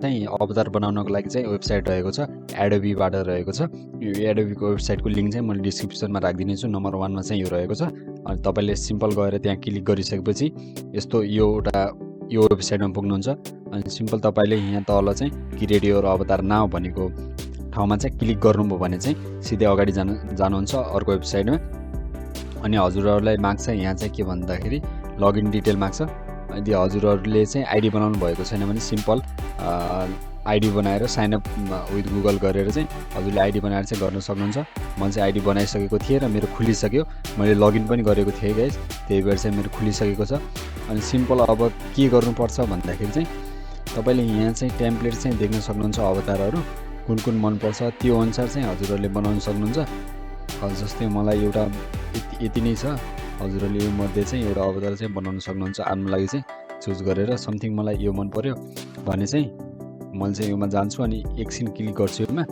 चाहिँ अवतार बनाउनको लागि चाहिँ वेबसाइट रहेको छ, एडोबीबाट रहेको छ। यो एडोबीको वेबसाइटको लिङ्क चाहिँ मैले डिस्क्रिप्सनमा राखिदिनेछु। नम्बर 1 मा चाहिँ यो रहेको छ। अनि तपाईँले सिम्पल गएर त्यहाँ क्लिक गरिसकेपछि यस्तो यो वेबसाइटमा पुग्नुहुन्छ। अनि सिम्पल तपाईँले यहाँ तल चाहिँ क्रिएट योर अवतार नाउ भनेको ठाउँमा चाहिँ क्लिक गर्नुभयो भने चाहिँ सिधै अगाडि जानुहुन्छ अर्को वेबसाइटमा। अनि हजुरहरूलाई माग्छ यहाँ चाहिँ के भन्दाखेरि लगइन डिटेल माग्छ। यदि हजुरहरूले चाहिँ आइडी बनाउनु भएको छैन भने सिम्पल आइडी बनाएर साइन अप विथ गुगल गरेर चाहिँ हजुरले आइडी बनाएर चाहिँ गर्न सक्नुहुन्छ। म चाहिँ आइडी बनाइसकेको थिएँ र मेरो खुलिसक्यो। मैले लगइन पनि गरेको थिएँ गाइस, त्यही भएर चाहिँ मेरो खुलिसकेको छ। अनि सिम्पल अब के गर्नुपर्छ भन्दाखेरि चाहिँ तपाईँले यहाँ चाहिँ टेम्प्लेट चाहिँ देख्न सक्नुहुन्छ। अवतारहरू कुन मनपर्छ त्यो अनुसार चाहिँ हजुरहरूले बनाउन सक्नुहुन्छ। जस्तै मलाई एउटा यति नै छ। हजुरहरूले यो मध्ये चाहिँ एउटा अवतार चाहिँ बनाउन सक्नुहुन्छ आफ्नो लागि चाहिँ चुज गरेर। समथिङ मलाई यो मन पर्यो भने चाहिँ मैले चाहिँ योमा जान्छु अनि एकछिन क्लिक गर्छु योमा।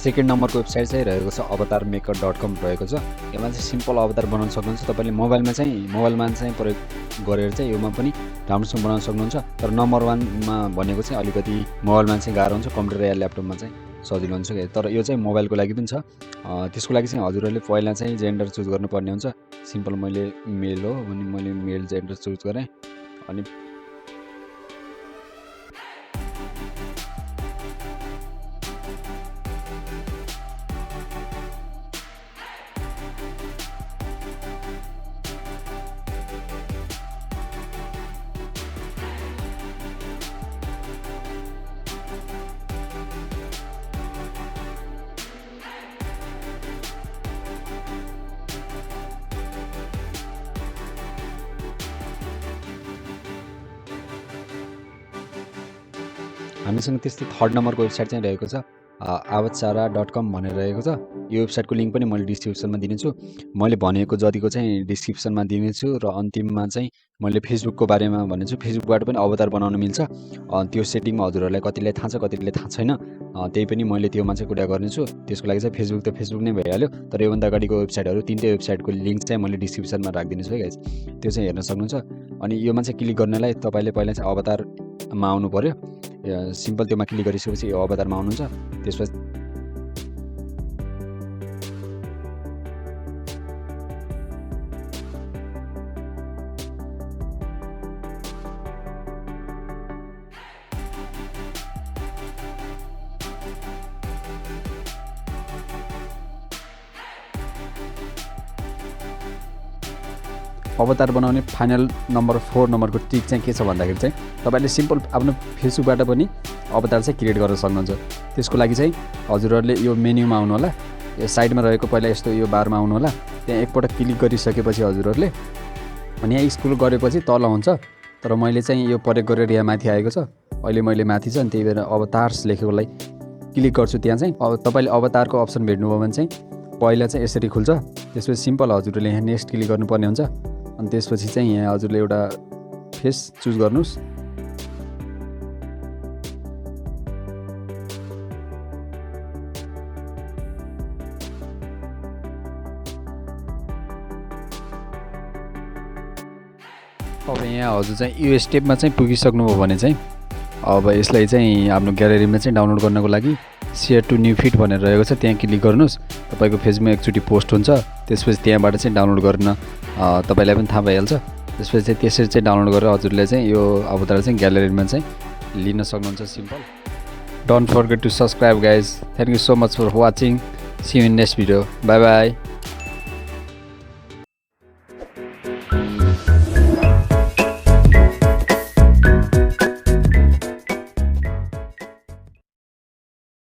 सेकेन्ड नम्बरको वेबसाइट चाहिँ रहेको छ avatarmaker.com रहेको छ। यसमा चाहिँ सिम्पल अवतार बनाउन सक्नुहुन्छ। तपाईँले मोबाइलमा चाहिँ प्रयोग गरेर चाहिँ योमा पनि राम्रोसँग बनाउन सक्नुहुन्छ। तर नम्बर 1 मा भनेको चाहिँ अलिकति मोबाइलमा चाहिँ गाह्रो हुन्छ, कम्प्युटर या ल्यापटपमा चाहिँ सजिलो हुन्छ। तर यो चाहिँ मोबाइलको लागि पनि छ। त्यसको लागि चाहिँ हजुरहरूले पहिला चाहिँ जेन्डर चुज गर्नुपर्ने हुन्छ। सिम्पल मैले मेल हो भने मैले मेल जेन्डर चुज गरेँ। अनि हामीसँग त्यस्तै थर्ड नम्बरको वेबसाइट चाहिँ रहेको छ avatar.com भनेर रहेको छ। यो वेबसाइटको लिङ्क पनि मैले डिस्क्रिप्सनमा दिनेछु। मैले भनेको जतिको चाहिँ डिस्क्रिप्सनमा दिनेछु र अन्तिममा चाहिँ मैले फेसबुकको बारेमा भनेछु। फेसबुकबाट पनि अवतार बनाउन मिल्छ। त्यो सेटिङमा हजुरहरूलाई कतिले थाहा छ कतिले थाहा छैन, त्यही पनि मैले त्योमा चाहिँ कुरा गर्नेछु। त्यसको लागि चाहिँ फेसबुक नै भइहाल्यो। तर योभन्दा अगाडिको वेबसाइटहरू तीनटै वेबसाइटको लिङ्क चाहिँ मैले डिस्क्रिप्सनमा राखिदिनेछु है गाइस, त्यो चाहिँ हेर्न सक्नुहुन्छ। अनि योमा चाहिँ क्लिक गर्नलाई तपाईँले पहिला चाहिँ अवतारमा आउनु पर्यो। सिम्पल त्योमा क्लिक गरिसकेपछि यो अवतारमा आउनुहुन्छ। त्यसपछि अवतार बनाउने फाइनल नम्बर 4 नम्बरको ट्रिक चाहिँ के छ भन्दाखेरि चाहिँ तपाईँले सिम्पल आफ्नो फेसबुकबाट पनि अवतार चाहिँ क्रिएट गर्न सक्नुहुन्छ। त्यसको लागि चाहिँ हजुरहरूले यो मेन्युमा आउनु होला। यो साइडमा रहेको पहिला यस्तो यो बारमा आउनु होला। त्यहाँ एकपटक क्लिक गरिसकेपछि हजुरहरूले अनि यहाँ स्क्रोल गरेपछि तल हुन्छ। तर मैले चाहिँ यो प्रयोग गरेर यहाँ माथि आएको छ। अहिले मैले माथि छ अनि त्यही भएर अवतार्स लेखेकोलाई क्लिक गर्छु। त्यहाँ चाहिँ अब तपाईँले अवतारको अप्सन भेट्नुभयो भने चाहिँ पहिला चाहिँ यसरी खुल्छ। त्यसपछि सिम्पल हजुरले यहाँ नेक्स्ट क्लिक गर्नुपर्ने हुन्छ। अनि त्यसपछि चाहिँ यहाँ हजुरले एउटा फेस चुज गर्नुहोस्। अब यहाँ हजुर चाहिँ यो स्टेपमा चाहिँ पुगिसक्नुभयो भने चाहिँ अब यसलाई चाहिँ आफ्नो ग्यालेरीमा चाहिँ डाउनलोड गर्नको लागि सेयर टु न्यू फिड भनेर रहेको छ, त्यहाँ क्लिक गर्नुहोस्। तपाईँको फेसबुकमा एकचोटि पोस्ट हुन्छ। त्यसपछि त्यहाँबाट चाहिँ डाउनलोड गर्न तपाईँलाई पनि थाहा भइहाल्छ। त्यसपछि चाहिँ त्यसरी चाहिँ डाउनलोड गरेर हजुरले चाहिँ यो अवतार चाहिँ ग्यालेरीमा चाहिँ लिन सक्नुहुन्छ। Simple. Don't forget to subscribe guys. Thank you so much for watching. See you in next video. Bye by.